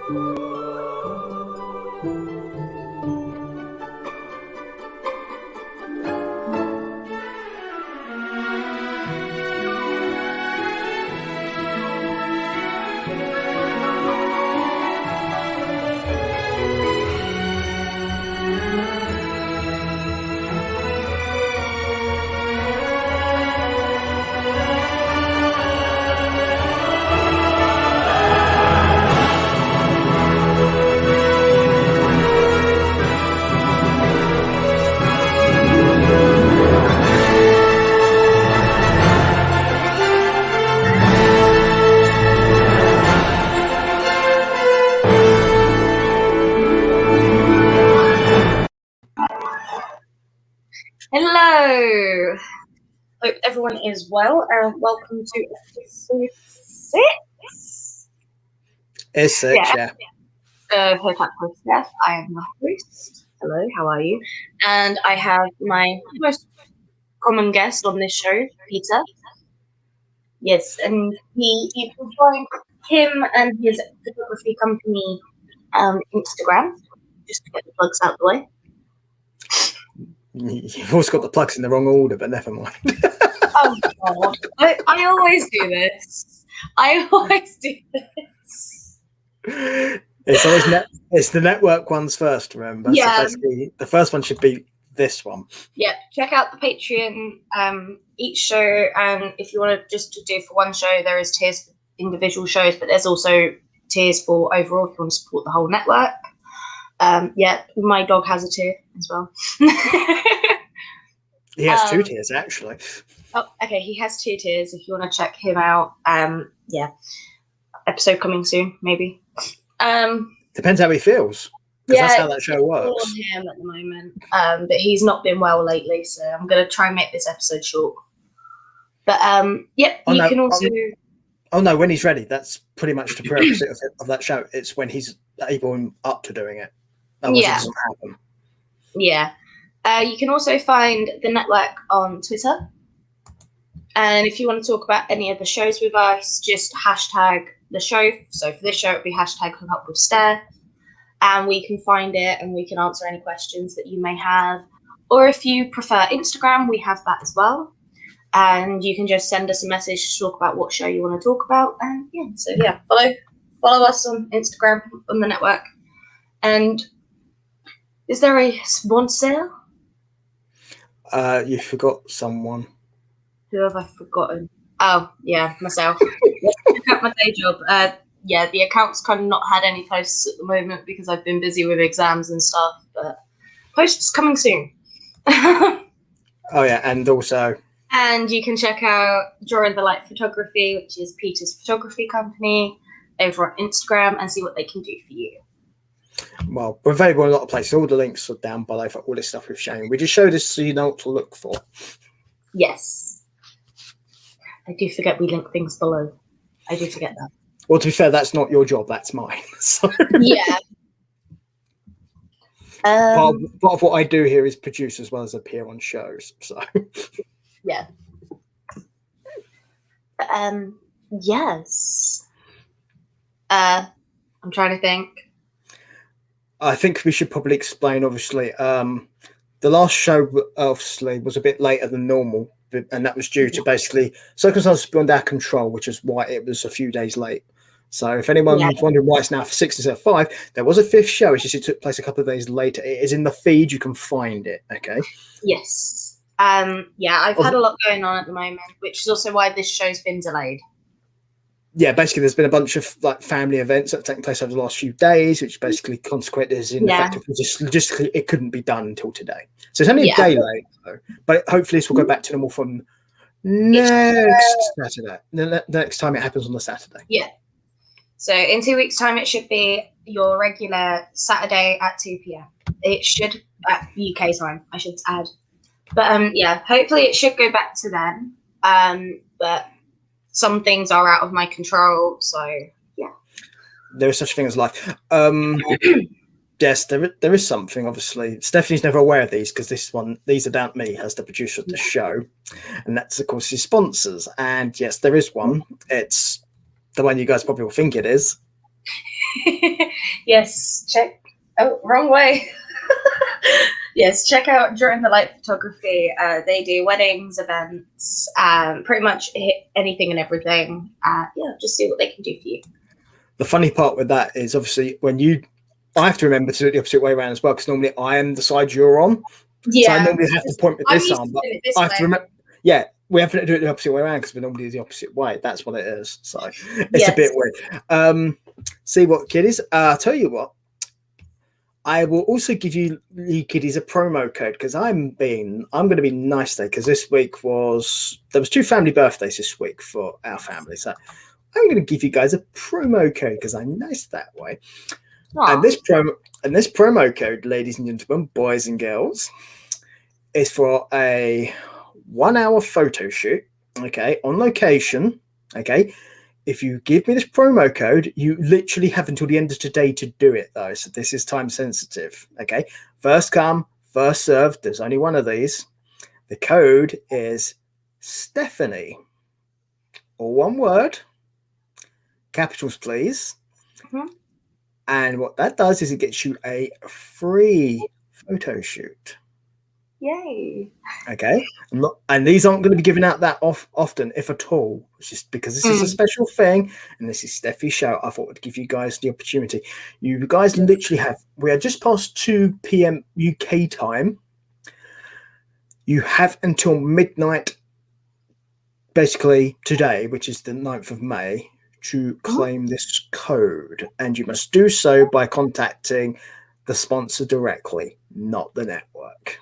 Hello! Hope everyone is well, and welcome to episode 6. It's 6, yeah. Hope with Steph. I am the host. Hello, how are you? And I have my most common guest on this show, Peter. Yes, and you can find him and his photography company Instagram, just to get the plugs out the way. You've always got the plugs in the wrong order, but never mind. Oh, God. I always do this. It's always it's the network ones first, remember? Yeah. So basically, the first one should be this one. Yeah, check out the Patreon, each show, and if you want to just do for one show, there is tiers for individual shows, but there's also tiers for overall if you want to support the whole network. Yeah, my dog has a tier as well. He has 2 tiers, actually. Oh, okay, he has 2 tiers if you want to check him out. Yeah, episode coming soon, maybe. Depends how he feels. Because that's how that show works. On him at the moment, but he's not been well lately, so I'm going to try and make this episode short. But yeah, can also. Oh no, when he's ready, that's pretty much the prerequisite of that show. It's when he's able and up to doing it. Otherwise it doesn't happen. Yeah. You can also find the network on Twitter. And if you want to talk about any of the shows with us, just hashtag the show. So for this show, it'll be hashtag Hook Up with Steph. And we can find it and we can answer any questions that you may have. Or if you prefer Instagram, we have that as well. And you can just send us a message to talk about what show you want to talk about. And follow us on Instagram on the network. And is there a sponsor? You forgot someone. Who have I forgotten? Oh, yeah, myself. Check out my day job. Yeah, the account's kind of not had any posts at the moment because I've been busy with exams and stuff, but posts coming soon. Oh, yeah, and also... And you can check out Drawing the Light Photography, which is Peter's photography company, over on Instagram and see what they can do for you. Well, we're available in a lot of places. All the links are down below for all this stuff we've shown. We just show this so you know what to look for. Yes. I do forget we link things below. I do forget that. Well, to be fair, that's not your job. That's mine. So. Yeah. Part of what I do here is produce as well as appear on shows. So. Yeah. Yes. I'm trying to think. I think we should probably explain, obviously. The last show, obviously, was a bit later than normal, and that was due to basically circumstances beyond our control, which is why it was a few days late. So if anyone's wondering why it's now for 6 instead of 5, there was a 5th show. It's just it took place a couple of days later. It is in the feed. You can find it. Okay. Yes. Yeah, I've had a lot going on at the moment, which is also why this show's been delayed. Yeah, basically, there's been a bunch of family events that have taken place over the last few days, which basically consequently is in effect just logistically it couldn't be done until today. So it's only a day late, though. But hopefully this will go back to normal from next Saturday. The next time it happens on the Saturday. Yeah. So in 2 weeks' time, it should be your regular Saturday at 2 p.m. It should at UK time, I should add. But yeah, hopefully it should go back to then. But some things are out of my control, so yeah. There is such a thing as life. Yes, there is something. Obviously, Stephanie's never aware of these because these are down to me as the producer of the show, and that's of course his sponsors. And yes, there is one. It's the one you guys probably will think it is. Yes, check. Oh, wrong way. Yes, check out During the Light Photography. They do weddings, events, pretty much anything and everything. Yeah, just see what they can do for you. The funny part with that is obviously I have to remember to do it the opposite way around as well, because normally I am the side you're on. Yeah. So I normally have to point with this arm, but this I have to remember. Yeah, we have to do it the opposite way around because we normally do the opposite way. That's what it is. So it's a bit weird. See what, kiddies? I'll tell you what. I will also give you kiddies a promo code because I'm going to be nice today because there was 2 family birthdays this week for our family. So I'm going to give you guys a promo code because I'm nice that way. Aww. And this promo code, ladies and gentlemen, boys and girls, is for a 1-hour photo shoot, okay, on location, okay. If you give me this promo code, you literally have until the end of today to do it, though. So this is time sensitive, okay. First come, first served. There's only one of these. The code is Stephanie, all one word, capitals, please. Mm-hmm. And what that does is it gets you a free photo shoot. Yay. Okay. And these aren't going to be given out that often, if at all, just because this is a special thing. And this is Steffi's show. I thought I'd give you guys the opportunity. You guys literally we are just past 2 p.m. UK time. You have until midnight, basically today, which is the 9th of May, to claim this code. And you must do so by contacting the sponsor directly, not the network.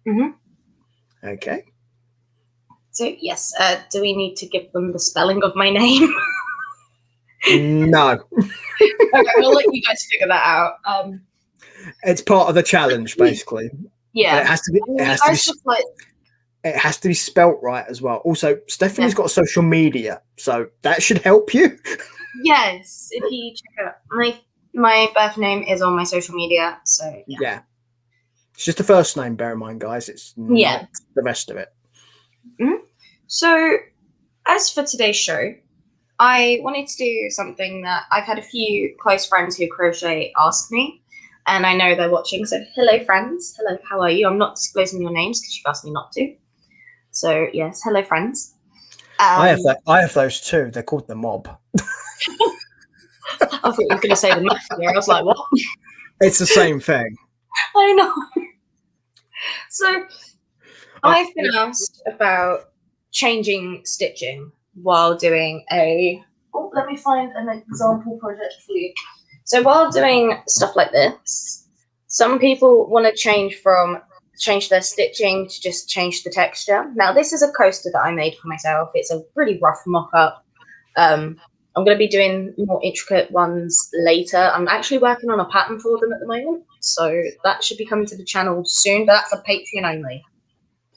Mm-hmm. Okay. So, yes, do we need to give them the spelling of my name? No. Okay, we'll let you guys figure that out. It's part of the challenge, basically. Yeah. But it has to be spelt right as well. Also, Stephanie's got social media, so that should help you. Yes, if you check out my birth name is on my social media, so yeah. It's just the first name, bear in mind, guys. It's not the rest of it. Mm-hmm. So, as for today's show, I wanted to do something that I've had a few close friends who crochet ask me, and I know they're watching. So, hello, friends. Hello, how are you? I'm not disclosing your names because you've asked me not to. So, yes, hello, friends. I have those too. They're called the mob. I thought you were going to say the mafia. I was like, what? It's the same thing. I know. So, I've been asked about changing stitching while doing let me find an example project for you. So, while doing stuff like this, some people want to change their stitching to just change the texture. Now, this is a coaster that I made for myself. It's a really rough mock-up. I'm going to be doing more intricate ones later. I'm actually working on a pattern for them at the moment, so that should be coming to the channel soon, but that's a Patreon only.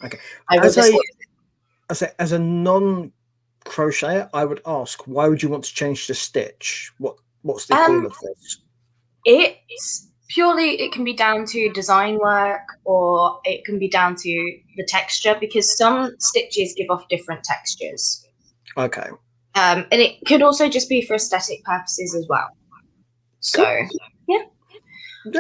Okay. As a non-crocheter, I would ask, why would you want to change the stitch? What's the appeal of this? It's purely, it can be down to design work, or it can be down to the texture, because some stitches give off different textures. Okay. And it could also just be for aesthetic purposes as well. So, yeah.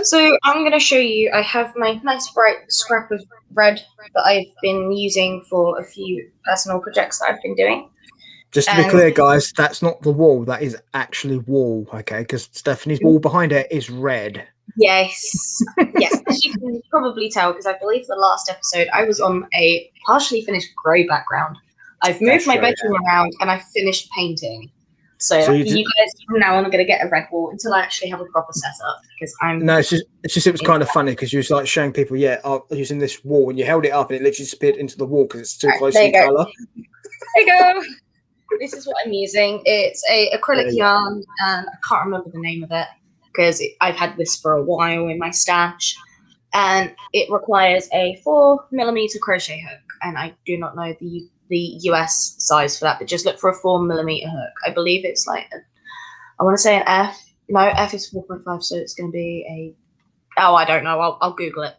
So I'm going to show you, I have my nice bright scrap of red that I've been using for a few personal projects that I've been doing. Just to be clear, guys, that's not the wall. That is actually wall, okay? Because Stephanie's wall behind it is red. Yes. Yes, as you can probably tell, because I believe the last episode I was on a partially finished grey background. I've moved my bedroom around and I've finished painting. So you guys from now on are going to get a red wall until I actually have a proper setup, because I'm... No, it was kind of funny because you was like showing people, using this wall, and you held it up and it literally disappeared into the wall because it's too close in colour. There you go. This is what I'm using. It's a acrylic yarn, and I can't remember the name of it because I've had this for a while in my stash, and it requires a 4mm crochet hook, and I do not know the US size for that, but just look for a 4mm hook. I believe it's like I want to say an F. No, F is 4.5, so it's going to be I don't know. I'll Google it.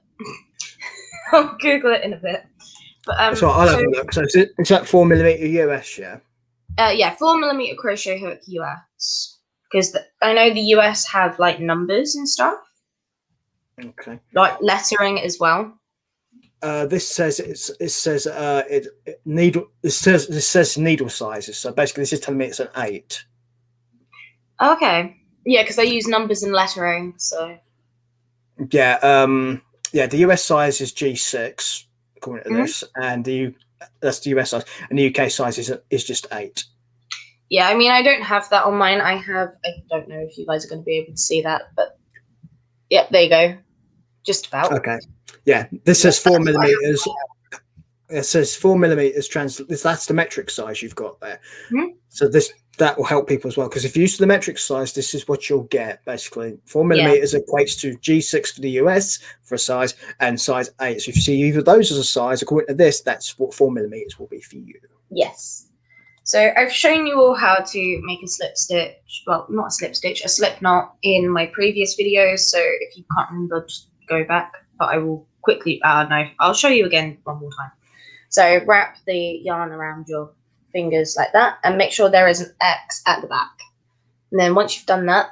I'll Google it in a bit. But so I'll have a look. So it's that 4mm US, yeah. Yeah, 4mm crochet hook US, because I know the US have like numbers and stuff, Okay. like lettering as well. This says it says needle. This says needle sizes. So basically, this is telling me it's an 8. Okay, yeah, because they use numbers and lettering. So Yeah. Yeah. The US size is G6 according to this, and that's the US size, and the UK size is just 8. yeah, I mean, I don't have that on mine. I don't know if you guys are going to be able to see that, but yep, there you go. Just about. Okay. Yeah. This says 4 millimeters. It says 4 millimeters that's the metric size you've got there. So that will help people as well, because if you use the metric size, this is what you'll get basically. 4 millimeters equates to G6 for the US for a size, and size 8. So if you see either of those as a size, according to this, that's what 4 millimeters will be for you. Yes. So I've shown you all how to make a slip stitch. Well, not a slip stitch, a slip knot in my previous videos. So if you can't remember, just go back. But I will quickly. No, I'll show you again one more time. So wrap the yarn around your fingers like that, and make sure there is an X at the back. And then once you've done that,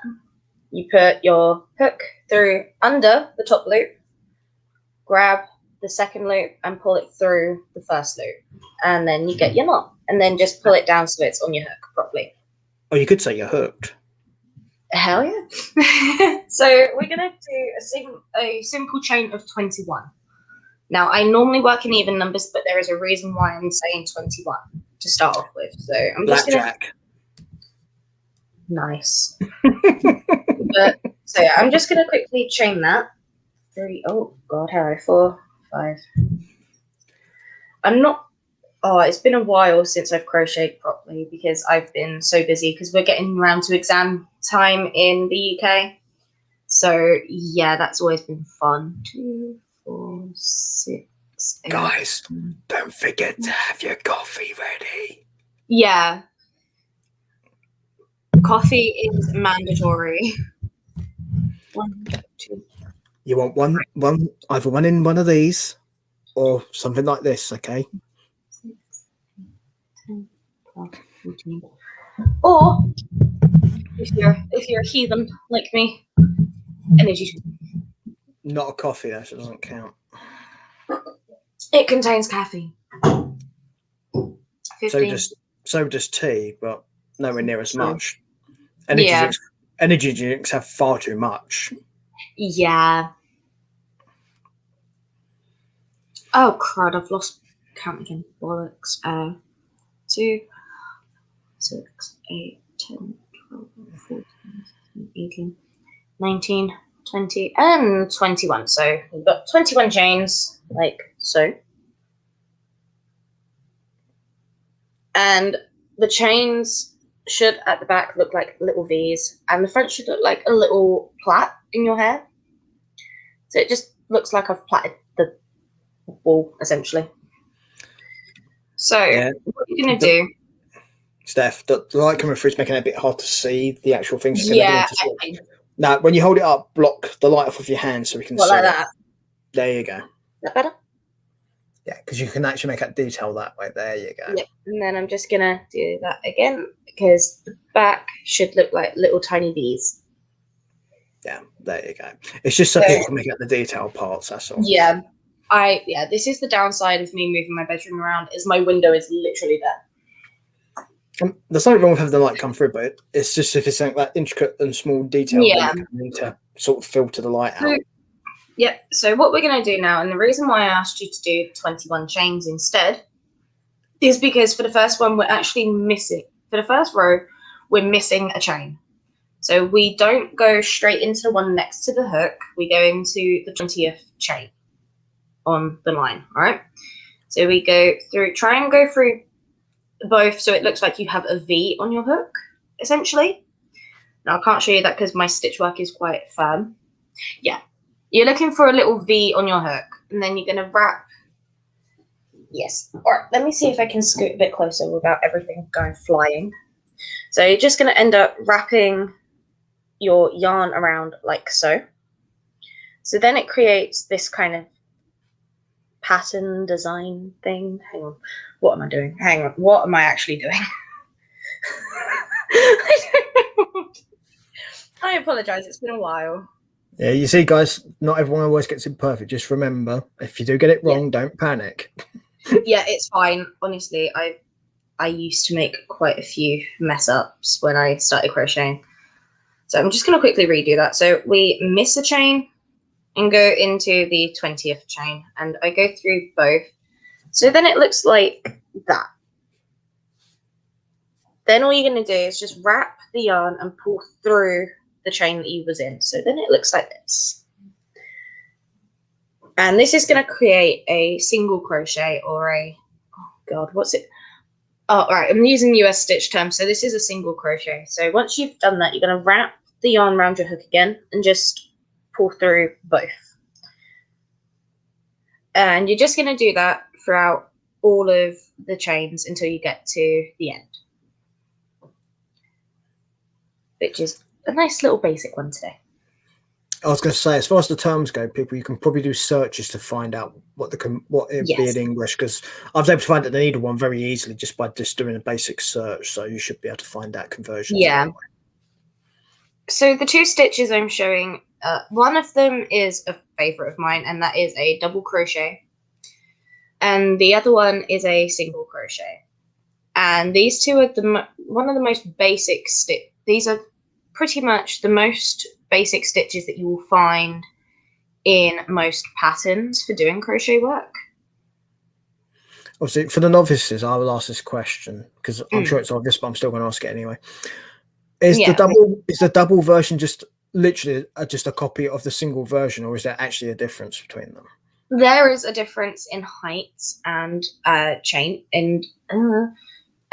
you put your hook through under the top loop, grab the second loop and pull it through the first loop, and then you get your knot, and then just pull it down so it's on your hook properly. Or you could say you're hooked. Hell yeah. So we're going to do a simple chain of 21. Now, I normally work in even numbers, but there is a reason why I'm saying 21 to start off with. So I'm just going to... Nice. So yeah, I'm just going to quickly chain that. 3, oh God, how are 4, 5. I'm not... Oh, it's been a while since I've crocheted properly because I've been so busy because we're getting around to exam time in the UK. So yeah, that's always been fun. 2, 4, 6, 8. Guys, don't forget to have your coffee ready. Yeah. Coffee is mandatory. 1, 2. You want one, either one in one of these or something like this, okay? 6, 10, 12, 14. Or if you're a heathen like me, energy. Not a coffee, though, so it doesn't count. It contains caffeine. 15. So does tea, but nowhere near as much. Yeah. Energy drinks have far too much. Yeah. Oh crud! I've lost count again. Bollocks. 2, 6, 8, 10, 12, 14, 18, 19, 20, and 21. So we've got 21 chains, like so. And the chains should at the back look like little V's, and the front should look like a little plait in your hair. So it just looks like I've plaited the wall, essentially. So what you're going to do... Steph, the light coming through is making it a bit hard to see the actual things. Yeah. Now, when you hold it up, block the light off with your hand so we can see like it. that? There you go. Is that better? Yeah, because you can actually make that detail that way. There you go. Yep. And then I'm just going to do that again because the back should look like little tiny V's. Yeah, there you go. It's just so people can make out the detail parts, that's all. Yeah. This is the downside of me moving my bedroom around, is my window is literally there. There's nothing wrong with having the light come through, but it's just if it's something like intricate and small detail, then you need to sort of filter the light out. Yep. So what we're going to do now, and the reason why I asked you to do 21 chains instead, is because for the first one, we're actually missing, for the first row, we're missing a chain. So we don't go straight into the one next to the hook. We go into the 20th chain on the line, all right? So we go through, try and go through both so it looks like you have a V on your hook, essentially. Now, I can't show you that because my stitch work is quite firm. Yeah. You're looking for a little V on your hook, and then you're going to wrap. Yes. All right, let me see if I can scoot a bit closer without everything going flying. So you're just going to end up wrapping your yarn around like so. So then it creates this kind of pattern design thing. Hang on. What am I doing? Hang on. What am I actually doing? I don't know. I apologise, it's been a while. Yeah, you see, guys, not everyone always gets it perfect. Just remember, if you do get it wrong, don't panic. Yeah, it's fine. Honestly, I used to make quite a few mess ups when I started crocheting. So I'm just going to quickly redo that. So we miss a chain and go into the 20th chain, and I go through both. So then it looks like that. Then all you're going to do is just wrap the yarn and pull through the chain that you was in. So then it looks like this. And this is going to create a single crochet or a, oh God, what's it? Oh, right, I'm using US stitch terms. So this is a single crochet. So once you've done that, you're going to wrap the yarn around your hook again and just pull through both. And you're just going to do that throughout all of the chains until you get to the end, which is a nice little basic one today. I was going to say, as far as the terms go, people, you can probably do searches to find out what it be in English, because I was able to find that they needed one very easily just by just doing a basic search. So you should be able to find out conversions. Yeah. Anyway. So the two stitches I'm showing, one of them is a favorite of mine, and that is a double crochet. And the other one is a single crochet. And these two are one of the most basic These are pretty much the most basic stitches that you will find in most patterns for doing crochet work. Obviously, for the novices, I will ask this question because I'm sure it's obvious, but I'm still going to ask it anyway. Is the double version just literally just a copy of the single version, or is there actually a difference between them? There is a difference in height and chain, and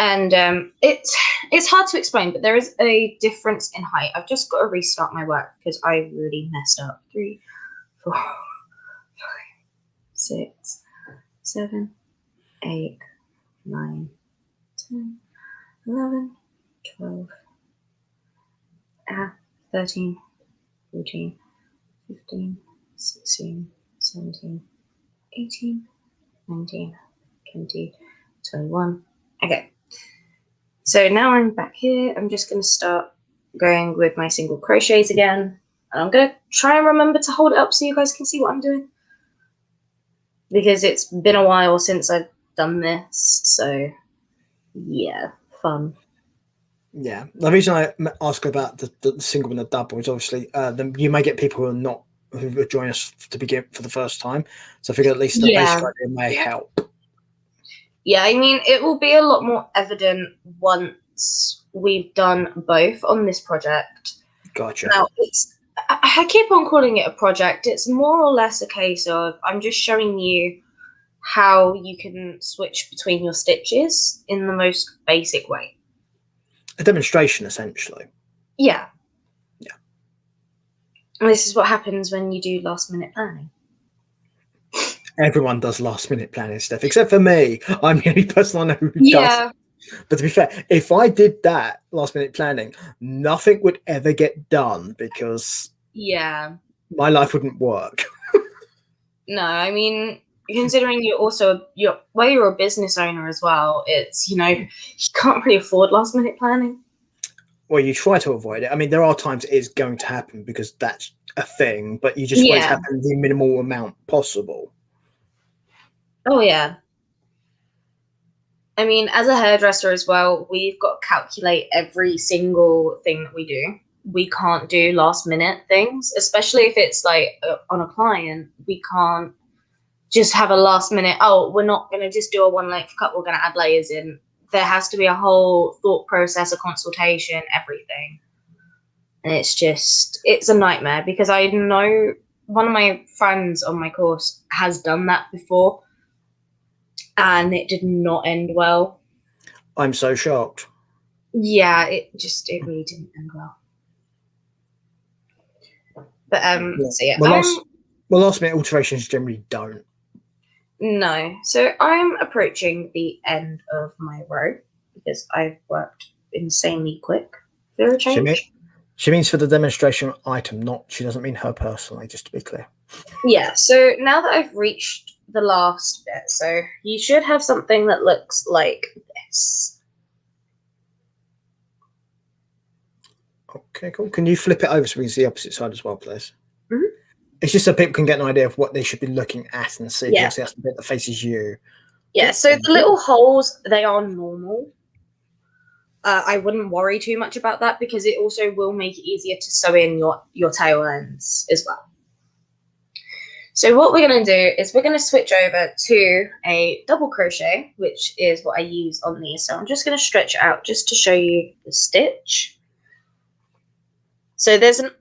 it's hard to explain, but there is a difference in height. I've just got to restart my work because I really messed up. 3, 4, 5, 6, 7, 8, 9, 10, 11, 12, 13, 14, 15, 16, 17, 18, 19, 20, 21. Okay. So now I'm back here. I'm just going to start going with my single crochets again. And I'm going to try and remember to hold it up so you guys can see what I'm doing, because it's been a while since I've done this. So yeah, fun. Yeah. The reason I ask about the single and the double is obviously you may get people who join us to begin for the first time. So I figure at least the basic idea may help. Yeah, I mean, it will be a lot more evident once we've done both on this project. Gotcha. Now, I keep on calling it a project. It's more or less a case of I'm just showing you how you can switch between your stitches in the most basic way. A demonstration, essentially. Yeah. Yeah. And this is what happens when you do last-minute planning. Everyone does last-minute planning stuff, except for me. I'm the only person I know who does. But to be fair, if I did that last-minute planning, nothing would ever get done because my life wouldn't work. No, I mean, considering you're a business owner as well, it's, you can't really afford last-minute planning. Well, you try to avoid it. I mean, there are times it is going to happen because that's a thing, but you just want it to happen the minimal amount possible. Oh, yeah. I mean, as a hairdresser as well, we've got to calculate every single thing that we do. We can't do last minute things, especially if it's like on a client. We can't just have a last minute, we're not going to just do a one length cut, we're going to add layers in. There has to be a whole thought process, a consultation, everything. And it's a nightmare because I know one of my friends on my course has done that before and it did not end well. I'm so shocked. Yeah, it really didn't end well. But so yeah. Last minute alterations generally don't. No. So I'm approaching the end of my row because I've worked insanely quick for a change. She means for the demonstration item, she doesn't mean her personally, just to be clear. Yeah, so now that I've reached the last bit, so you should have something that looks like this. Okay, cool. Can you flip it over so we can see the opposite side as well, please? Mhm. It's just so people can get an idea of what they should be looking at and see. Yeah. Obviously, that's the bit that faces you. Yeah, Good, so thank the you. little holes, they are normal. I wouldn't worry too much about that because it also will make it easier to sew in your tail ends as well. So what we're going to do is we're going to switch over to a double crochet, which is what I use on these. So I'm just going to stretch it out just to show you the stitch. So there's an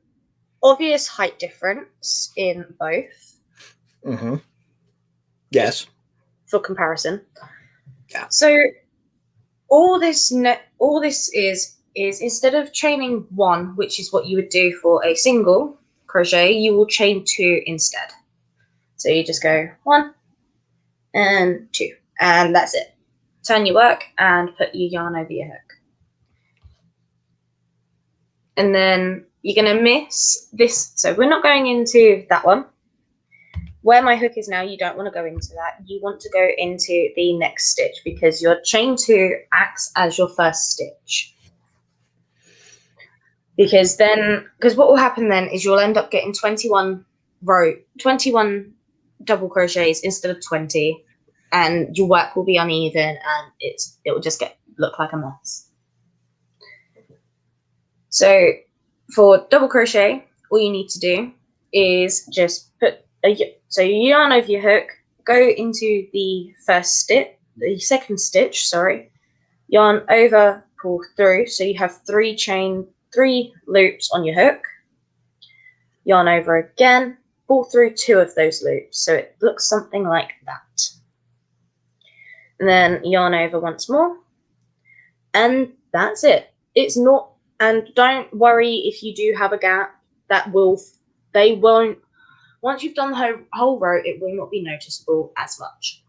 obvious height difference in both. Mm-hmm. Yes. For comparison. Yeah. So all this is instead of chaining one, which is what you would do for a single crochet, you will chain two instead. So you just go 1 and 2, and that's it. Turn your work and put your yarn over your hook. And then you're going to miss this. So we're not going into that one. Where my hook is now, you don't want to go into that. You want to go into the next stitch because your chain 2 acts as your first stitch. Because what will happen then is you'll end up getting 21 double crochets instead of 20, and your work will be uneven and it will just look like a mess. So for double crochet, all you need to do is just put your yarn over your hook, go into the second stitch, yarn over, pull through, so you have 3 loops on your hook, yarn over again, pull through 2 of those loops, so it looks something like that. And then yarn over once more, and that's it. It's not, and don't worry if you do have a gap. They won't. Once you've done the whole row, it will not be noticeable as much.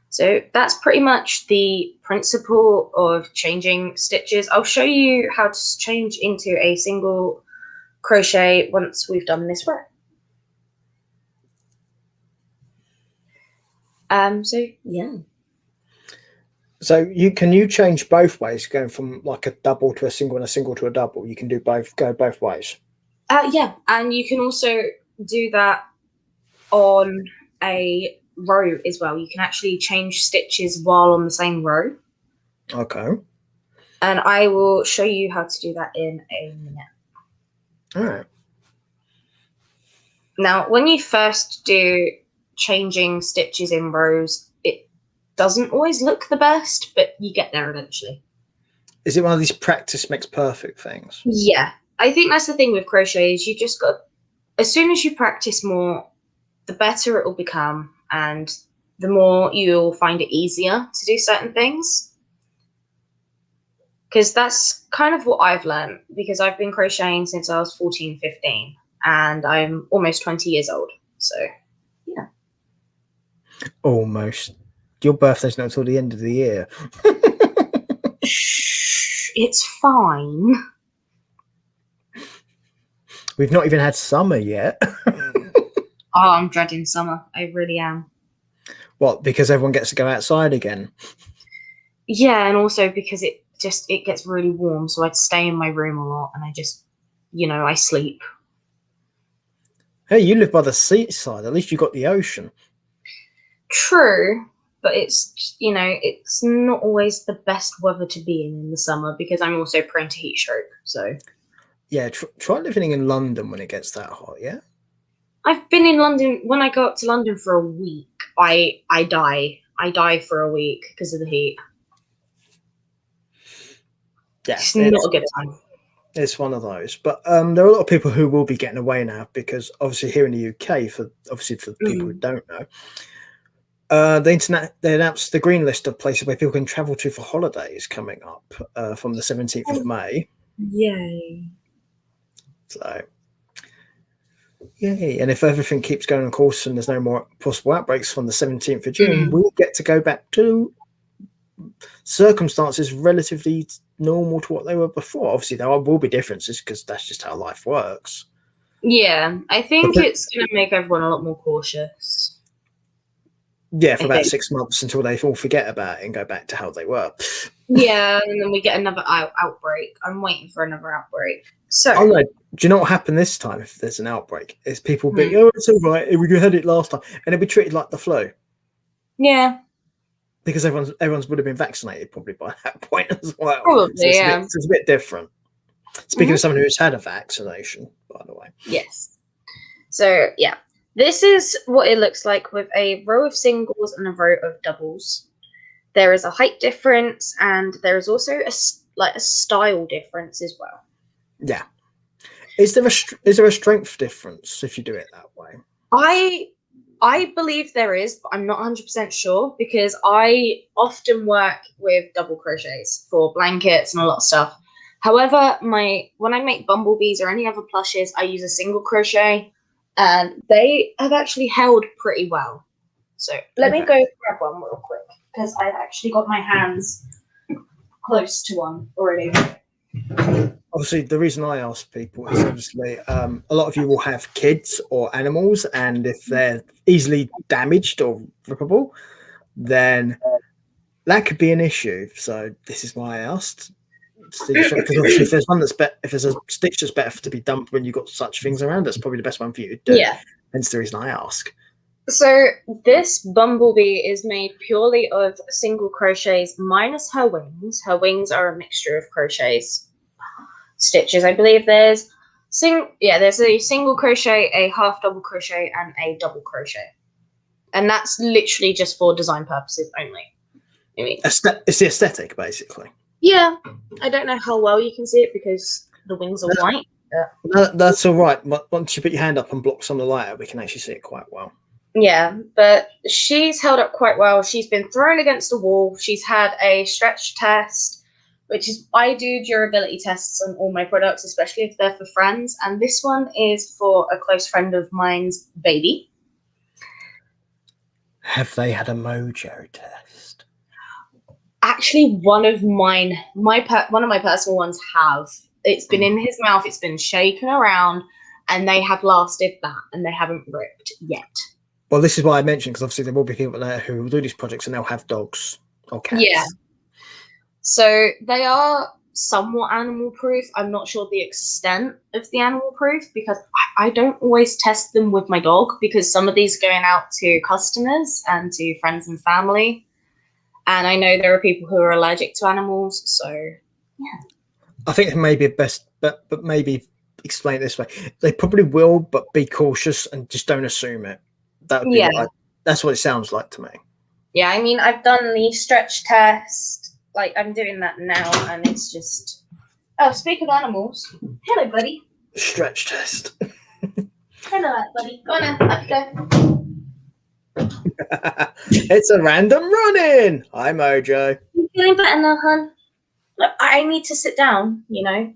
So that's pretty much the principle of changing stitches. I'll show you how to change into a single crochet once we've done this row. So yeah. So can you change both ways, going from like a double to a single and a single to a double? You can go both ways. Yeah, and you can also do that on a row as well. You can actually change stitches while on the same row. Okay. And I will show you how to do that in a minute. All right. Now, when you first do changing stitches in rows, it doesn't always look the best, but you get there eventually. Is it one of these practice makes perfect things? Yeah, I think that's the thing with crochet is you just got, as soon as you practice more, the better it will become, and the more you'll find it easier to do certain things. Because that's kind of what I've learned, because I've been crocheting since I was 14, 15, and I'm almost 20 years old. So, yeah. Almost. Your birthday's not until the end of the year. Shh, it's fine. We've not even had summer yet. Oh, I'm dreading summer. I really am. What, because everyone gets to go outside again? Yeah, and also because it gets really warm, so I'd stay in my room a lot, and I just, I sleep. Hey, you live by the seaside. At least you got the ocean. True, but it's not always the best weather to be in the summer because I'm also prone to heat stroke. So yeah, try living in London when it gets that hot. Yeah, I've been in London. When I go up to London for a week, I die. I die for a week because of the heat. Yeah, it's not a good time. It's one of those, but there are a lot of people who will be getting away now because obviously here in the UK, for people who don't know, they announced the green list of places where people can travel to for holidays coming up from the 17th of May. Yay! So, yay! And if everything keeps going on course and there's no more possible outbreaks from the 17th of June, we get to go back to circumstances relatively normal to what they were before. Obviously, there will be differences because that's just how life works. Yeah, I think it's going to make everyone a lot more cautious. Yeah, for I about think. 6 months until they all forget about it and go back to how they were. Yeah, and then we get another outbreak. I'm waiting for another outbreak. So, Oh no! Do you know what happened this time? If there's an outbreak, is people be, Hmm. oh, it's all right. We had it last time, and it'd be treated like the flu Yeah, because everyone's would have been vaccinated probably by that point as well. So probably, yeah. it's a bit different. Speaking of someone who's had a vaccination, by the way. Yes. So, yeah. This is what it looks like with a row of singles and a row of doubles. There is a height difference, and there is also a style difference as well. Yeah. Is there a strength difference if you do it that way? I believe there is, but I'm not 100% sure because I often work with double crochets for blankets and a lot of stuff. However, when I make bumblebees or any other plushes, I use a single crochet, and they have actually held pretty well. So let me go grab one real quick because I've actually got my hands close to one already. Obviously, the reason I ask people is obviously a lot of you will have kids or animals, and if they're easily damaged or rippable, then that could be an issue. So this is why I asked. Because obviously, if there's one if there's a stitch that's better to be dumped when you've got such things around, that's probably the best one for you to do. Yeah. Hence the reason I ask. So this bumblebee is made purely of single crochets minus her wings. Her wings are a mixture of crochets, stitches. I believe there's a single crochet, a half double crochet, and a double crochet, and that's literally just for design purposes only. I mean, it's the aesthetic, basically. Yeah, I don't know how well you can see it because the wings are white. That's all right. Once you put your hand up and block some of the light out, we can actually see it quite well. Yeah, but she's held up quite well. She's been thrown against a wall. She's had a stretch test, which is I do durability tests on all my products, especially if they're for friends. And this one is for a close friend of mine's baby. Have they had a mojo test? Actually, one of my personal ones have. It's been in his mouth. It's been shaken around, and they have lasted that, and they haven't ripped yet. Well, this is why I mentioned, because obviously there will be people there who will do these projects and they'll have dogs or cats. Yeah. So they are somewhat animal proof. I'm not sure the extent of the animal proof because I don't always test them with my dog because some of these are going out to customers and to friends and family. And I know there are people who are allergic to animals. So, yeah. I think it may be best, but maybe explain it this way. They probably will, but be cautious and just don't assume it. That would be that's what it sounds like to me. Yeah, I mean, I've done the stretch test. Like, I'm doing that now, and it's just... Oh, speak of animals. Hello, buddy. Stretch test. Hello, buddy. Go on then. Up you go. It's a random run-in. Hi, Mojo. You feeling better now, hon? Look, I need to sit down, you know.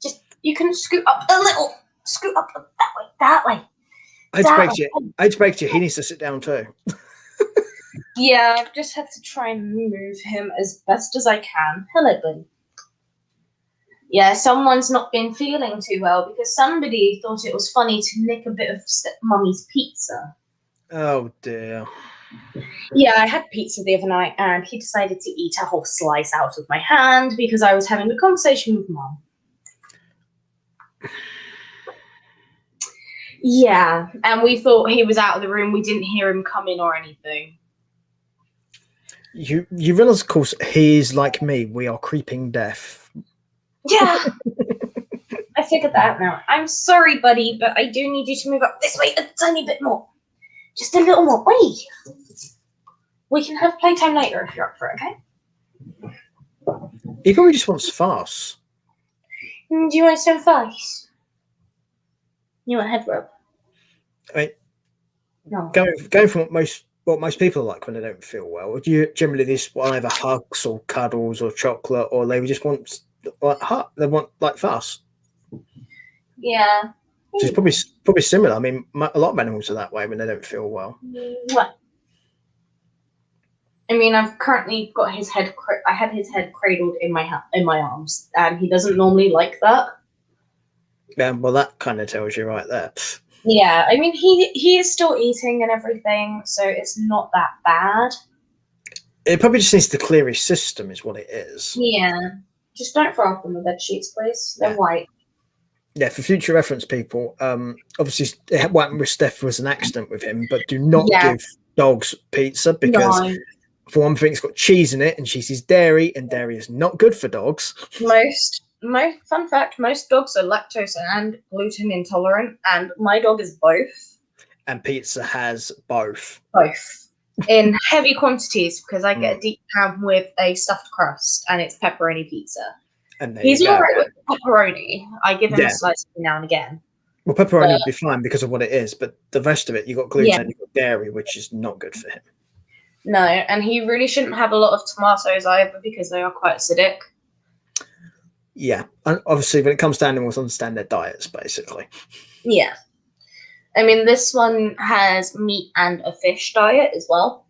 Just, you can scoot up a little. Scoot up that way. I hate to break to you. He needs to sit down too. Yeah, I've just had to try and move him as best as I can. Hello, buddy. Yeah, someone's not been feeling too well because somebody thought it was funny to nick a bit of Mummy's pizza. Oh, dear. Yeah, I had pizza the other night and he decided to eat a whole slice out of my hand because I was having a conversation with Mum. Yeah, and we thought he was out of the room. We didn't hear him come in or anything. You realise, of course, he's like me. We are creeping deaf. Yeah. I figured that out now. I'm sorry, buddy, but I do need you to move up this way a tiny bit more. Just a little more. Wait. We can have playtime later if you're up for it, okay? He probably just wants farce. Do you want some farce? You want a head rub? I mean, No. Going from what most people like when they don't feel well. Do you generally just want either hugs or cuddles or chocolate, or they just want they want like fuss? Yeah. So it's probably similar. I mean, a lot of animals are that way when they don't feel well. What? I mean, I've currently got his head. I had his head cradled in my arms, and he doesn't normally like that. Yeah, well, that kind of tells you right there. Yeah, I mean he is still eating and everything, so it's not that bad. It probably just needs to clear his system, is what it is. Yeah. Just don't throw up on the bed sheets, please. They're Yeah. white. Yeah, for future reference, people. Obviously, what happened with Steph was an accident with him, but do not Yeah. give dogs pizza because, No. for one thing, it's got cheese in it, and cheese is dairy, and dairy is not good for dogs. Most fun fact, most dogs are lactose and gluten intolerant, and my dog is both. And pizza has both. Both. In heavy quantities because I get a Mm. deep ham with a stuffed crust and it's pepperoni pizza. And there He's you go. alright with pepperoni. I give him Yeah. a slice every now and again. Well, pepperoni would be fine because of what it is, but the rest of it, you got gluten Yeah. and you got dairy, which is not good for him. No, and he really shouldn't have a lot of tomatoes either because they are quite acidic. Yeah, and obviously, when it comes to animals, understand their diets, basically. Yeah. I mean, this one has meat and a fish diet as well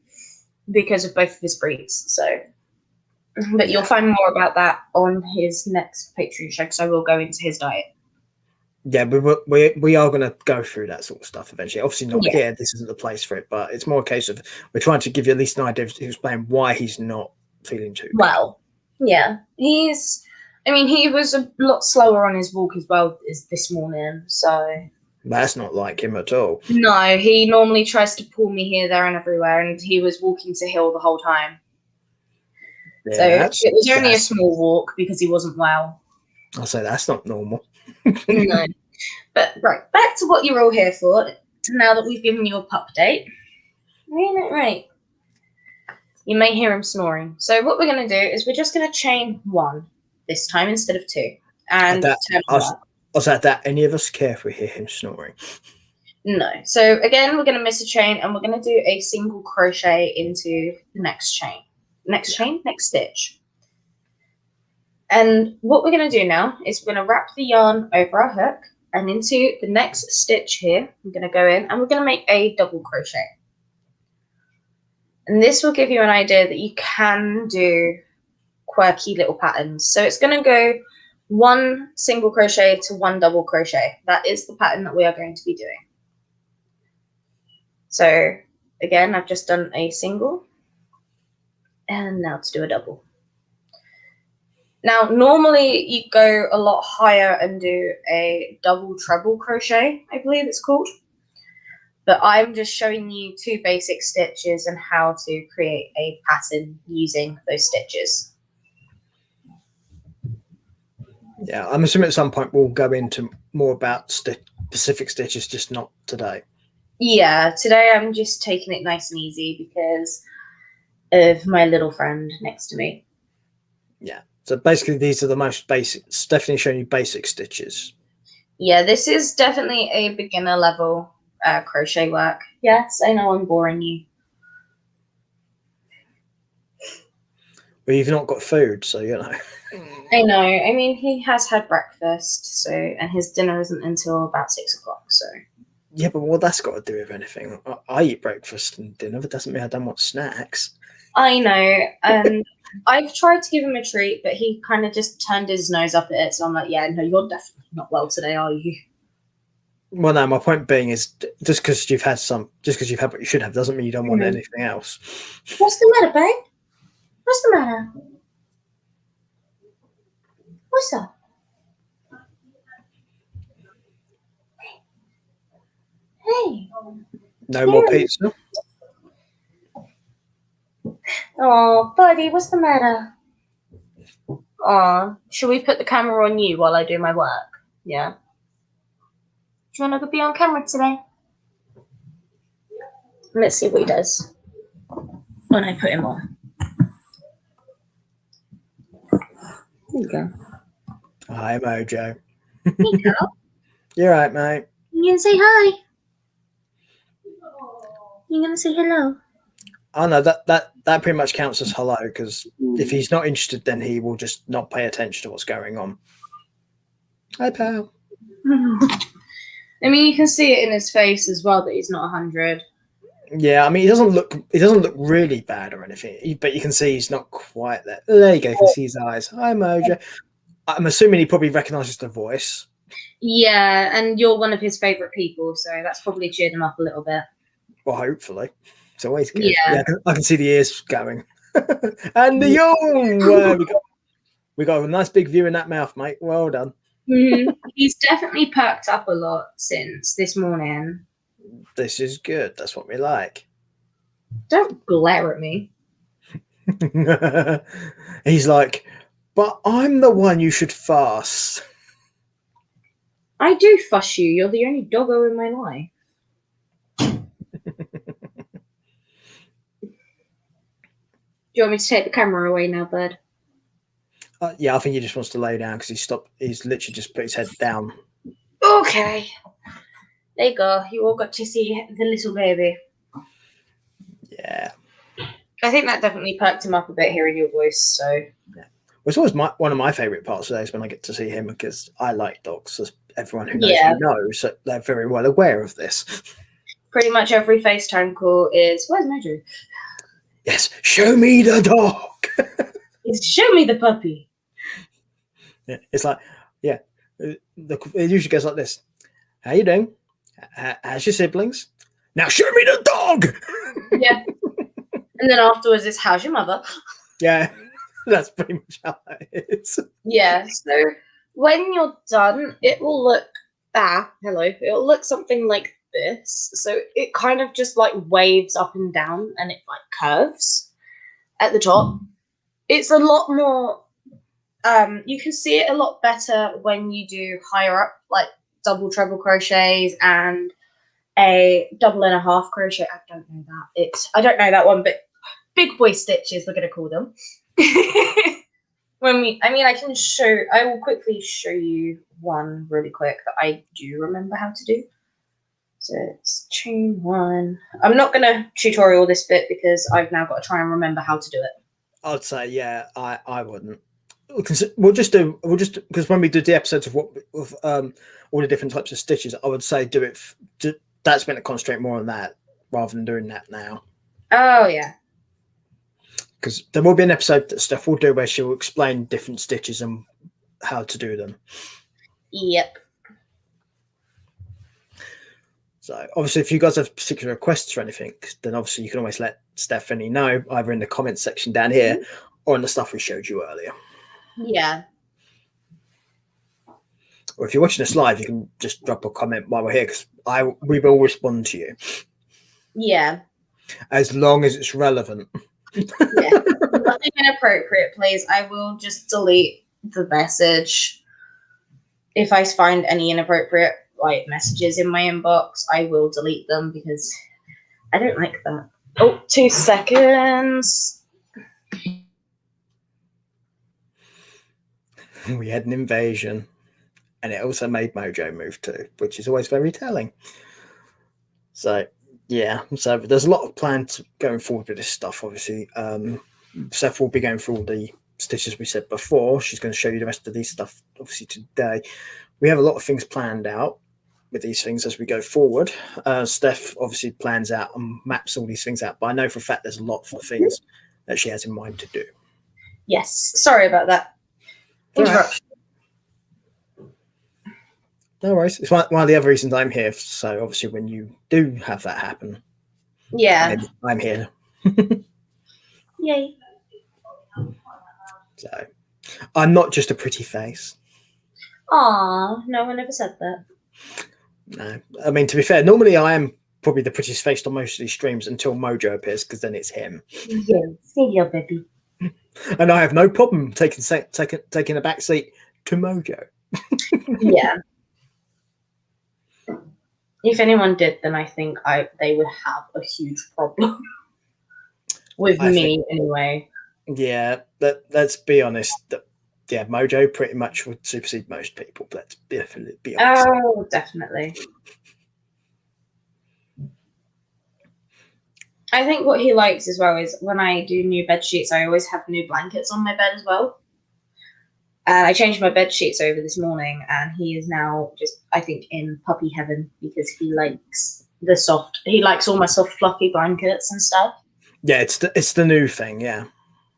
because of both of his breeds. So, but Yeah. you'll find more about that on his next Patreon show because I will go into his diet. Yeah, we are going to go through that sort of stuff eventually. Obviously, not Yeah. here. This isn't the place for it, but it's more a case of we're trying to give you at least an idea of explain why he's not feeling too good. Well, yeah, I mean, he was a lot slower on his walk as well as this morning. So That's not like him at all. no, he normally tries to pull me here, there, and everywhere, and he was walking to hill the whole time. Yeah, So it was only a small walk because he wasn't well. I'll say that's not normal. No. But right, back to what you're all here for. Now that we've given you a pup date. Right. You may hear him snoring. So what we're going to do is we're just going to chain 1 this time instead of 2. And turn I'll say that any of us care if we hear him snoring. No. So again, we're going to miss a chain and we're going to do a single crochet into the next chain. Next stitch. And what we're going to do now is we're going to wrap the yarn over our hook and into the next stitch here. I'm going to go in and we're going to make a double crochet. And this will give you an idea that you can do quirky little patterns. So it's going to go 1 single crochet to 1 double crochet. That is the pattern that we are going to be doing. So again, I've just done a single and now to do a double. Now, normally you go a lot higher and do a double treble crochet, I believe it's called. But I'm just showing you 2 basic stitches and how to create a pattern using those stitches. Yeah, I'm assuming at some point we'll go into more about specific stitches, just not today. Yeah, today I'm just taking it nice and easy because of my little friend next to me. Yeah, so basically these are the most basic. It's definitely showing you basic stitches. Yeah, this is definitely a beginner level crochet work. Yes, I know I'm boring you. Well, you've not got food, so you know. I know. I mean, he has had breakfast, so and his dinner isn't until about 6 o'clock. So. Yeah, but what that's got to do with anything? I eat breakfast and dinner, but doesn't mean I don't want snacks. I know, and I've tried to give him a treat, but he kind of just turned his nose up at it. So I'm like, yeah, no, you're definitely not well today, are you? Well, no, my point being is just because you've had what you should have doesn't mean you don't want anything else. What's the matter, babe? What's the matter? What's up? Hey. No more pizza? Oh, buddy, what's the matter? Oh, should we put the camera on you while I do my work? Yeah. Do you want to be on camera today? Let's see what he does when I put him on. There you go. Hi, Mojo. Hey, girl. You're right, mate. You gonna say hi? You gonna say hello? Oh no, that pretty much counts as hello, because if he's not interested, then he will just not pay attention to what's going on. Hi, pal. I mean, you can see it in his face as well that he's not 100. Yeah, I mean, he doesn't look really bad or anything, but you can see he's not quite there. There you go. You can see his eyes. Hi, Mojo. I'm assuming he probably recognises the voice Yeah, and you're one of his favourite people, so that's probably cheered him up a little bit. Well, hopefully. It's always good. Yeah. I can see the ears going. And the young! We got a nice big view in that mouth, mate. Well done. He's definitely perked up a lot since this morning. This is good. That's what we like. Don't glare at me. He's like, but I'm the one you should fuss. I do fuss you. You're the only doggo in my life. Do you want me to take the camera away now, bud? Yeah, I think he just wants to lay down because he's literally just put his head down. Okay. There you go. You all got to see the little baby. Yeah. I think that definitely perked him up a bit hearing your voice, so. Yeah. Well, it's always one of my favourite parts of the day is when I get to see him because I like dogs. As everyone who knows me knows, so they're very well aware of this. Pretty much every FaceTime call is, where's Mojo? Yes, show me the dog. Show me the puppy. Yeah, it's like, yeah, it usually goes like this. How you doing? How's your siblings? Now show me the dog. Yeah. And then afterwards it's, how's your mother? Yeah, that's pretty much how that is. Yeah, so when you're done, it will look, it'll look something like this. So it kind of just like waves up and down and it like curves at the top. It's a lot more, you can see it a lot better when you do higher up, like double treble crochets and a double and a half crochet. I don't know that one, but big boy stitches we're going to call them. I will quickly show you one really quick that I do remember how to do. So it's chain one. I'm not going to tutorial this bit because I've now got to try and remember how to do it. I'd say, yeah, I wouldn't. We'll just because when we did the episodes of all the different types of stitches, I would say do it. That's meant to concentrate more on that rather than doing that now. Oh yeah. Because there will be an episode that Steph will do where she'll explain different stitches and how to do them. Yep. So obviously, if you guys have particular requests or anything, then obviously you can always let Stephanie know either in the comments section down here or in the stuff we showed you earlier. Yeah. Or if you're watching us live, you can just drop a comment while we're here because we will respond to you. Yeah. As long as it's relevant. Yeah. Nothing inappropriate, please. I will just delete the message. If I find any inappropriate messages in my inbox, I will delete them because I don't like that. Oh, 2 seconds. We had an invasion, and it also made Mojo move too, which is always very telling. So yeah, so there's a lot of plans going forward with this stuff. Obviously, Steph will be going through all the stitches we said before. She's going to show you the rest of these stuff. Obviously today, we have a lot of things planned out with these things as we go forward. Steph obviously plans out and maps all these things out, but I know for a fact there's a lot of things that she has in mind to do. Yes, sorry about that. Interruption. No worries. It's one of the other reasons I'm here. So obviously when you do have that happen, yeah, I'm here. Yay. So I'm not just a pretty face. Aw, no one ever said that. No, I mean, to be fair, normally I am probably the prettiest face on most of these streams until Mojo appears, because then it's him. Yeah, see you, baby. And I have no problem taking a back seat to Mojo. Yeah. If anyone did, then I think they would have a huge problem with me anyway. Yeah, let's be honest. Yeah, Mojo pretty much would supersede most people. Let's be honest. Oh, definitely. I think what he likes as well is when I do new bed sheets, I always have new blankets on my bed as well. I changed my bed sheets over this morning, and he is now just, I think, in puppy heaven because he likes he likes all my soft, fluffy blankets and stuff. Yeah, it's the new thing. Yeah.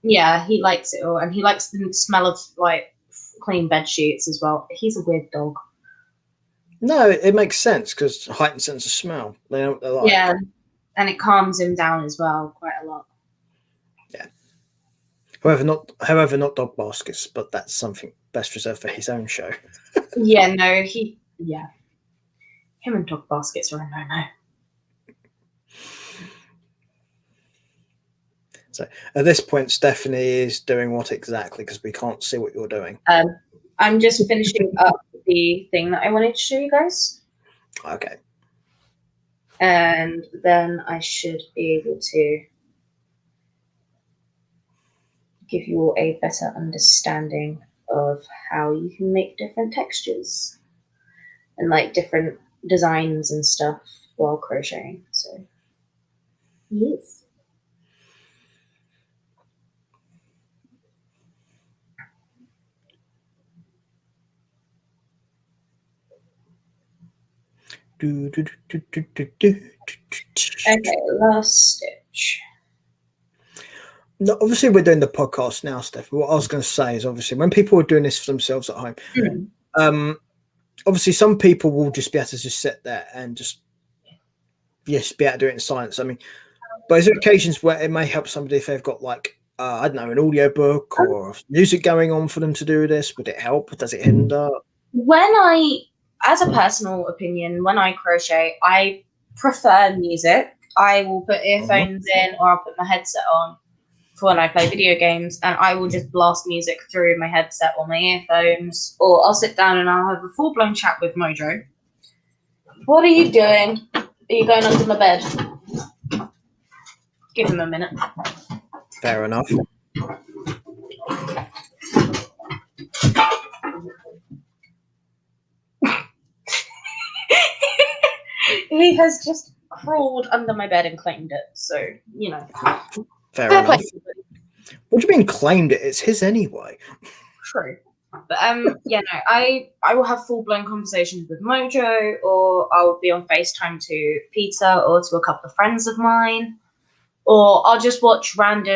Yeah, he likes it all, and he likes the smell of clean bed sheets as well. He's a weird dog. No, it makes sense because heightened sense of smell. They know what they're like. Yeah, and it calms him down as well quite a lot. Yeah. However, not dog baskets, but that's something best reserved for his own show. Yeah, no, him and dog baskets are a no-no. So at this point, Stephanie is doing what exactly? Because we can't see what you're doing. I'm just finishing up the thing that I wanted to show you guys. Okay. And then I should be able to give you all a better understanding of how you can make different textures and like different designs and stuff while crocheting. So, yes. Okay, last stitch. No, obviously, we're doing the podcast now, Steph. What I was going to say is, obviously, when people are doing this for themselves at home, obviously, some people will just be able to just sit there and just be able to do it in silence. I mean, but is there occasions where it may help somebody if they've got like I don't know, an audio book or music going on for them to do this? Would it help? Does it hinder? As a personal opinion, when I crochet, I prefer music. I will put earphones in or I'll put my headset on for when I play video games, and I will just blast music through my headset or my earphones, or I'll sit down and I'll have a full-blown chat with Mojo. What are you doing? Are you going under my bed? Give him a minute. Fair enough. He has just crawled under my bed and claimed it, so, you know. Fair enough. What do you mean claimed it? It's his anyway. True. But yeah, no, I will have full-blown conversations with Mojo, or I'll be on FaceTime to Peter or to a couple of friends of mine, or I just watch crochet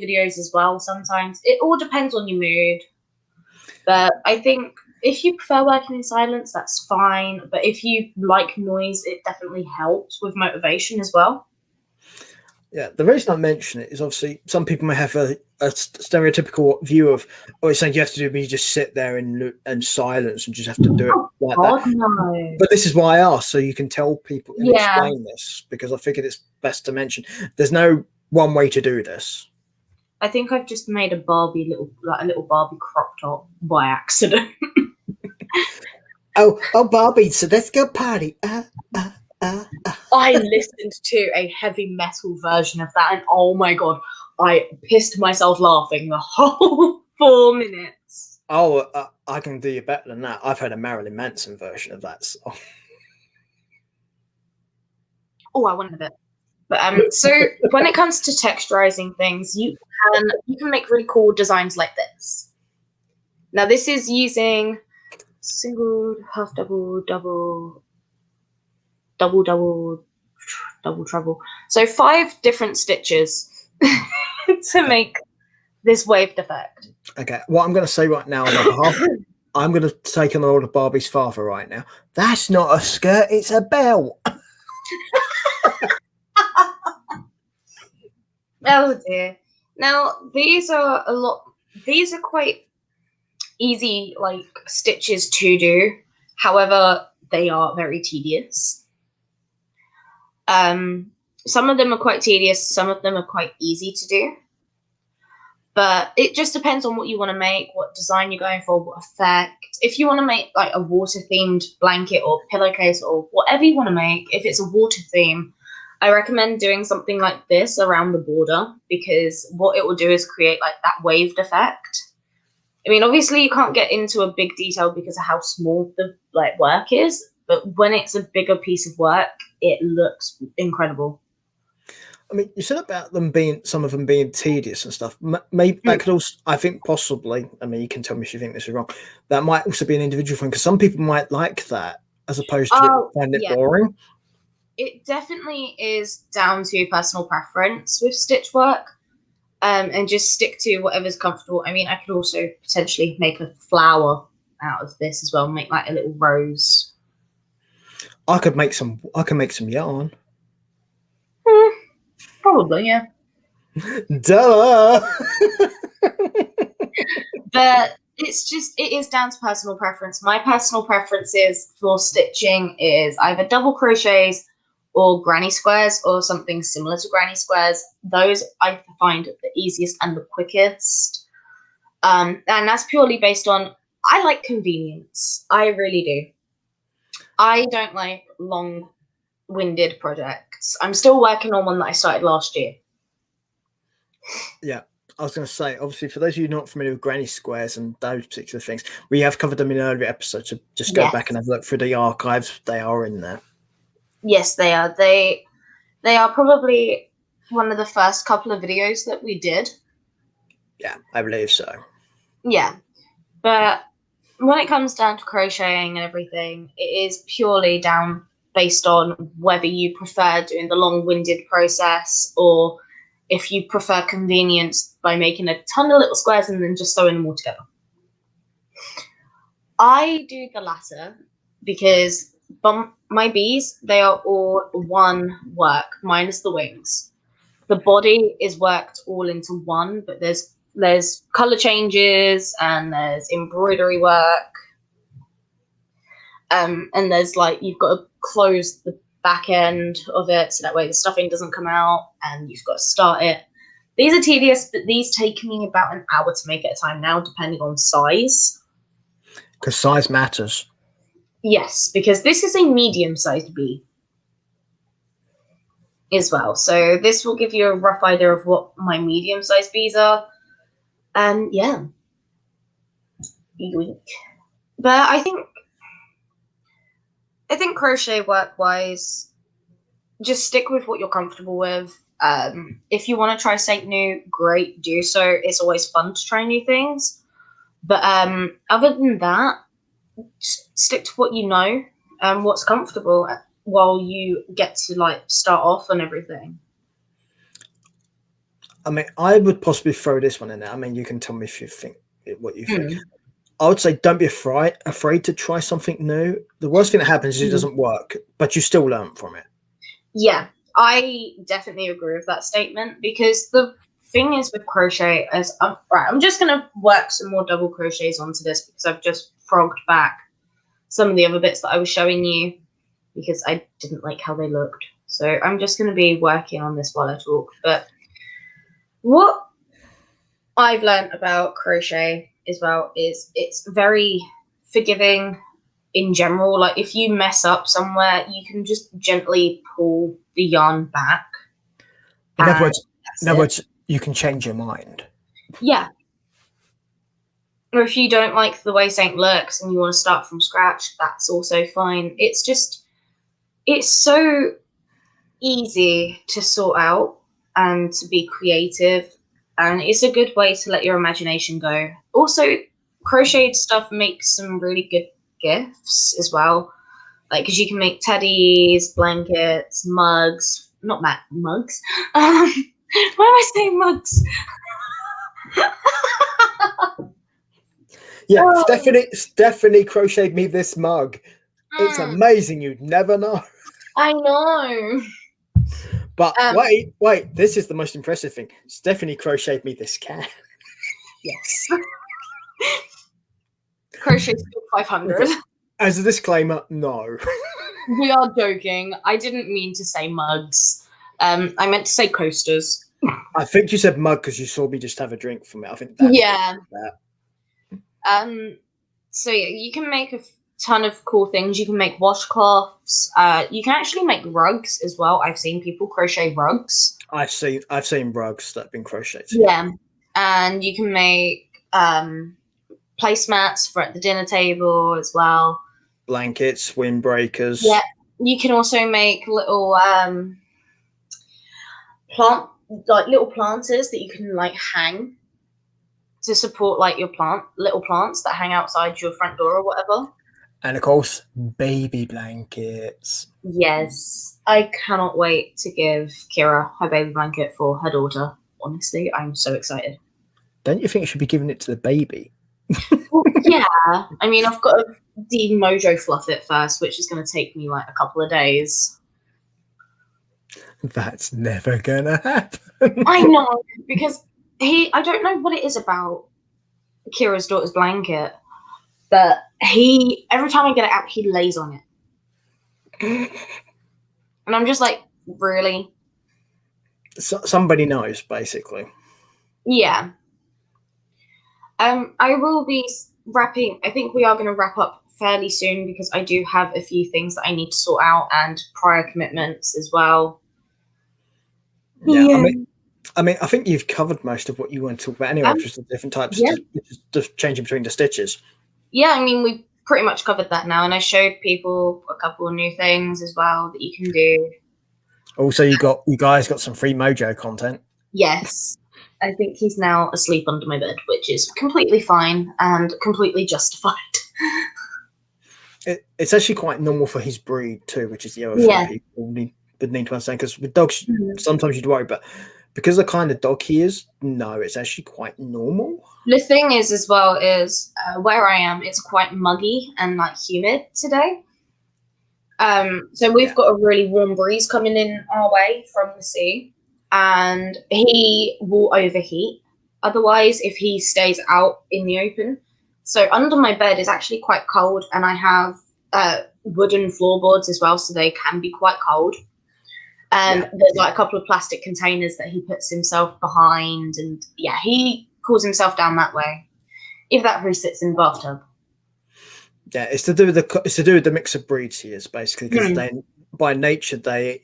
videos as well sometimes. It all depends on your mood. But I think if you prefer working in silence, that's fine. But if you like noise, it definitely helps with motivation as well. Yeah, the reason I mention it is obviously some people may have a stereotypical view of, oh, it's something you have to do, but you just sit there in silence and just have to do it like that. No. But this is why I asked, so you can tell people and explain this, because I figured it's best to mention. There's no one way to do this. I think I've just made a little Barbie crop top by accident. Oh, Barbie, so let's go party. I listened to a heavy metal version of that, and oh my god, I pissed myself laughing the whole 4 minutes. Oh, I can do you better than that. I've heard a Marilyn Manson version of that song. Oh, I wanted a bit. But so when it comes to texturizing things, you can make really cool designs like this. Now this is using single, half double, double, double, double, double treble. So 5 different stitches to make this waved effect. Okay, what I'm going to say right now on behalf, I'm going to take on all of Barbie's father right now. That's not a skirt, it's a belt. Oh dear. Now these are quite easy like stitches to do. However, they are very tedious. Some of them are quite tedious, some of them are quite easy to do. But it just depends on what you want to make, what design you're going for, what effect. If you want to make like a water-themed blanket or pillowcase or whatever you want to make, if it's a water theme, I recommend doing something like this around the border, because what it will do is create like that waved effect. I mean, obviously you can't get into a big detail because of how small the like work is, but when it's a bigger piece of work, it looks incredible. I mean, you said about some of them being tedious and stuff. Maybe that could also, I think, possibly. I mean, you can tell me if you think this is wrong. That might also be an individual thing, because some people might like that as opposed to find it boring. It definitely is down to personal preference with stitch work, and just stick to whatever's comfortable. I mean, I could also potentially make a flower out of this as well. Make like a little rose. I can make some yarn. Probably, yeah. Duh. But it is down to personal preference. My personal preference is for stitching is either double crochets or granny squares or something similar to granny squares. Those I find the easiest and the quickest. And that's purely based on, I like convenience. I really do. I don't like long-winded projects. I'm still working on one that I started last year. Yeah, I was going to say, obviously, for those of you not familiar with granny squares and those particular things, we have covered them in earlier episodes. So just go back and have a look through the archives. They are in there. Yes, they are. They are probably one of the first couple of videos that we did. Yeah, I believe so. Yeah, but when it comes down to crocheting and everything, it is purely down based on whether you prefer doing the long-winded process or if you prefer convenience by making a ton of little squares and then just sewing them all together. I do the latter because my bees, they are all one work, minus the wings. The body is worked all into one, but there's color changes and there's embroidery work. And there's like, you've got to close the back end of it so that way the stuffing doesn't come out, and you've got to start it. These are tedious, but these take me about an hour to make at a time now, depending on size. Because size matters. Yes, because this is a medium-sized bee as well. So this will give you a rough idea of what my medium-sized bees are. And yeah. But I think crochet work-wise, just stick with what you're comfortable with. If you want to try something new, great, do so. It's always fun to try new things. But other than that, just stick to what you know and what's comfortable while you get to like start off and everything. I mean, I would possibly throw this one in there. I mean, you can tell me if you think what you think. I would say don't be afraid to try something new. The worst thing that happens is it doesn't work, but you still learn from it. Yeah, I definitely agree with that statement, because the thing is with crochet is, I'm just going to work some more double crochets onto this because I've just frogged back some of the other bits that I was showing you because I didn't like how they looked. So I'm just going to be working on this while I talk. But what I've learned about crochet as well is it's very forgiving in general. Like if you mess up somewhere, you can just gently pull the yarn back. In other words, you can change your mind. Yeah. Or if you don't like the way something looks and you want to start from scratch, that's also fine. It's so easy to sort out and to be creative, and it's a good way to let your imagination go. Also, crocheted stuff makes some really good gifts as well, like because you can make teddies, blankets, mugs. Not mugs. Why am I saying mugs? Yeah, Stephanie crocheted me this mug. It's amazing. You'd never know. I know. But wait, this is the most impressive thing. Stephanie crocheted me this cat. Yes. Crochet Skill 500. As a disclaimer, no. We are joking. I didn't mean to say mugs. I meant to say coasters. I think you said mug because you saw me just have a drink from it. I think that's that. So yeah, you can make a ton of cool things. You can make washcloths. You can actually make rugs as well. I've seen people crochet rugs. I've seen rugs that have been crocheted. Yeah, and you can make placemats for at the dinner table as well. Blankets, windbreakers. Yeah, you can also make little little planters that you can like hang to support like your little plants that hang outside your front door or whatever. And of course, baby blankets. Yes, I cannot wait to give Kira her baby blanket for her daughter. Honestly, I'm so excited. Don't you think you should be giving it to the baby? Well, yeah, I mean, I've got to de-mojo fluff it first, which is going to take me like a couple of days. That's never gonna happen. I know, because I don't know what it is about Kira's daughter's blanket, but every time I get it out, he lays on it. And I'm just like, really? Somebody knows, basically. Yeah. I will be wrapping. I think we are going to wrap up fairly soon because I do have a few things that I need to sort out and prior commitments as well. Yeah, I mean, I think you've covered most of what you want to talk about anyway, just the different types, yeah. just changing between the stitches. Yeah, I mean, we've pretty much covered that now, and I showed people a couple of new things as well that you can do. Also, you guys got some free Mojo content. Yes. I think he's now asleep under my bed, which is completely fine and completely justified. It's actually quite normal for his breed too, which is the other thing people need to understand. Because with dogs, sometimes you'd worry, but because the kind of dog he is, no, it's actually quite normal. The thing is, as well, is where I am, it's quite muggy and like humid today. So we've got a really warm breeze coming in our way from the sea, and he will overheat otherwise if he stays out in the open. So under my bed is actually quite cold, and I have wooden floorboards as well, so they can be quite cold. And there's like a couple of plastic containers that he puts himself behind, and yeah, he cools himself down that way. If that resits in the bathtub. Yeah, it's to do with the mix of breeds he is basically, because they by nature they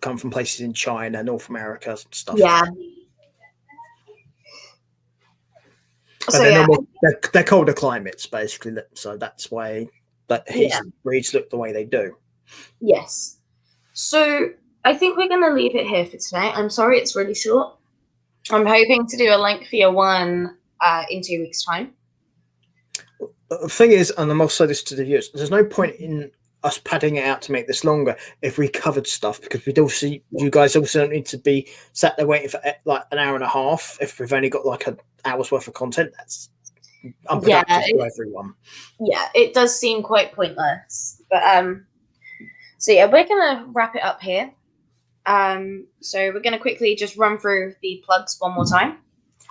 come from places in China, North America, and stuff. Yeah. So they're colder climates basically, so that's why his breeds look the way they do. Yes. So I think we're going to leave it here for today. I'm sorry it's really short. I'm hoping to do a lengthier one in 2 weeks' time. The thing is, and I'm also this to the viewers, there's no point in us padding it out to make this longer if we covered stuff, because we'd also, you guys also don't need to be sat there waiting for like an hour and a half if we've only got like an hour's worth of content. That's unproductive for everyone. Yeah, it does seem quite pointless. But so yeah, we're gonna wrap it up here. So we're gonna quickly just run through the plugs one more time.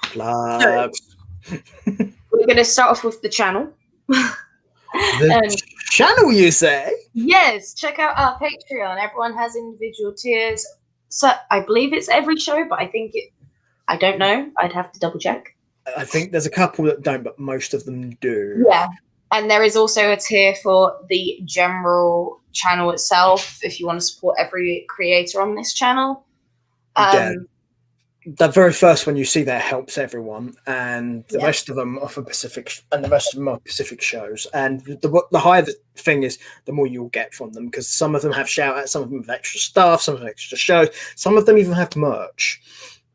Plugs. So, we're gonna start off with the channel. The channel, you say? Yes, check out our Patreon. Everyone has individual tiers. So I believe it's every show, but I don't know. I'd have to double check. I think there's a couple that don't, but most of them do. Yeah. And there is also a tier for the general channel itself, if you want to support every creator on this channel. The very first one you see there helps everyone, and the rest of them are for Pacific, and the rest of them are Pacific shows. And the higher the thing is, the more you'll get from them, because some of them have shout outs, some of them have extra stuff, some of them have extra shows, some of them even have merch.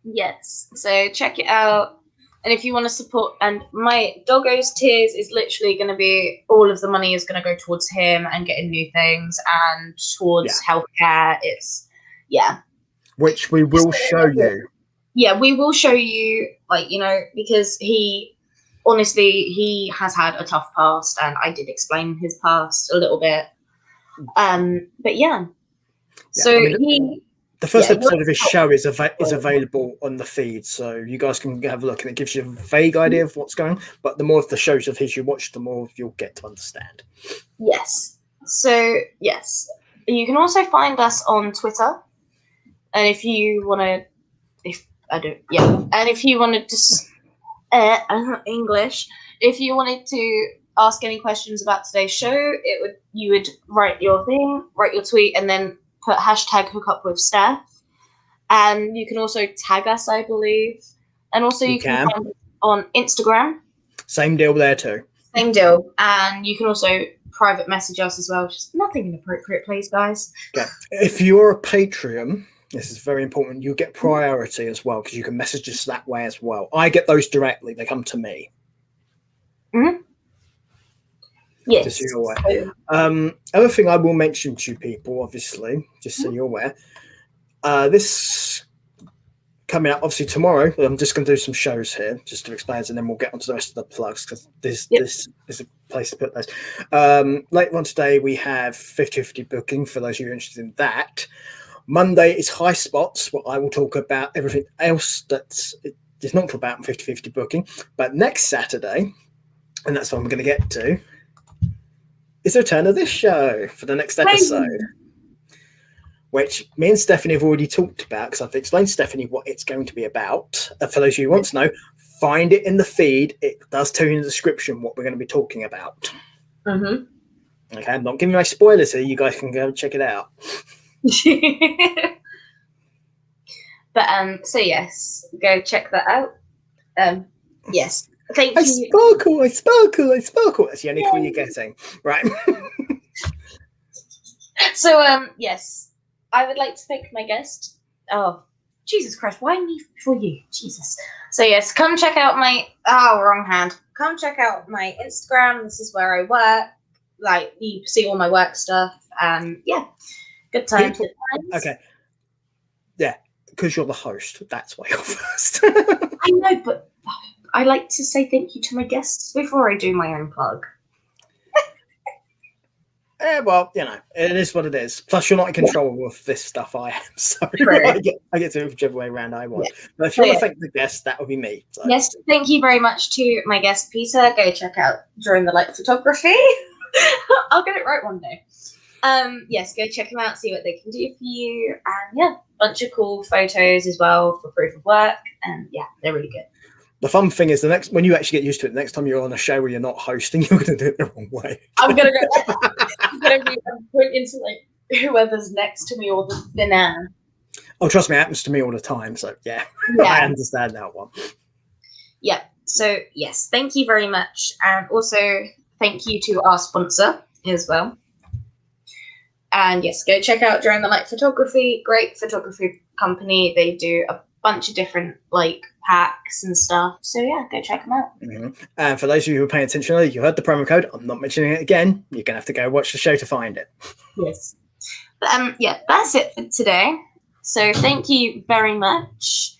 Yes, so check it out. And if you want to support, and my doggo's tiers is literally going to be, all of the money is going to go towards him and getting new things and towards healthcare. It's which we will show you. Yeah, we will show you, because he has had a tough past, and I did explain his past a little bit. But so the first episode of his show is available on the feed, so you guys can have a look, and it gives you a vague idea of what's going on. But the more of the shows of his you watch, the more you'll get to understand. Yes. So yes, you can also find us on Twitter, and if you want to. And if you wanted to, English, if you wanted to ask any questions about today's show, you would write your tweet, and then put hashtag hookup with Steph. And you can also tag us, I believe. And also you can find us on Instagram. Same deal there too. Same deal. And you can also private message us as well. Just nothing inappropriate, please, guys. Okay. If you're a Patreon, this is very important, you get priority as well, because you can message us that way as well. I get those directly. They come to me. Mm-hmm. Yes. Just so you're aware. Other thing I will mention to people, obviously, just so you're aware, this coming up, obviously tomorrow, I'm just going to do some shows here just to explain, and then we'll get onto the rest of the plugs because this is a place to put those. Later on today, we have 50/50 booking for those of you interested in that. Monday is High Spots, where I will talk about everything else that's not talk about 50/50 booking. But next Saturday, and that's what I'm going to get to, is the return of this show for the next episode. Which me and Stephanie have already talked about because I've explained to Stephanie what it's going to be about. For those of you who want to know, find it in the feed. It does tell you in the description what we're going to be talking about. Mm-hmm. Okay, I'm not giving my spoilers here. You guys can go and check it out. But so yes, go check that out. Yes, thank I you. sparkle, I sparkle, I sparkle. That's the only clue you're getting, right? So yes. I would like to thank my guest. Oh, Jesus Christ, why me before you? Jesus. So yes, come check out my wrong hand. Come check out my Instagram. This is where I work. Like, you see all my work stuff. Yeah. Good times. Okay. Yeah, because you're the host. That's why you're first. I know, but I like to say thank you to my guests before I do my own plug. Well, you know, it is what it is. Plus, you're not in control of this stuff. I am, so Right. I get to do it whichever way around I want. Yeah. But if you want to thank the guest, that would be me. So. Yes, thank you very much to my guest Peter. Go check out During the Light Photography. I'll get it right one day. Yes, go check them out, see what they can do for you, and yeah, bunch of cool photos as well for proof of work, and yeah, they're really good. The fun thing is when you actually get used to it, the next time you're on a show where you're not hosting, you're going to do it the wrong way. I'm gonna be pointing to like whoever's next to me or the banana. Oh, trust me, it happens to me all the time. So yeah. I understand that one. Yeah. So yes, thank you very much, and also thank you to our sponsor as well. And yes, go check out During the Light Photography. Great photography company. They do a bunch of different like packs and stuff. So yeah, go check them out. Mm-hmm. And for those of you who are paying attention, you heard the promo code. I'm not mentioning it again. You're gonna have to go watch the show to find it. Yes. But, yeah, that's it for today. So thank you very much.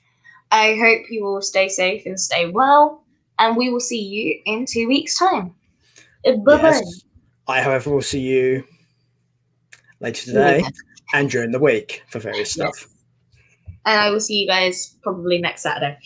I hope you will stay safe and stay well, and we will see you in 2 weeks' time. Bye-bye. Yes. I, however, will see you later today and during the week for various stuff. And I will see you guys probably next Saturday.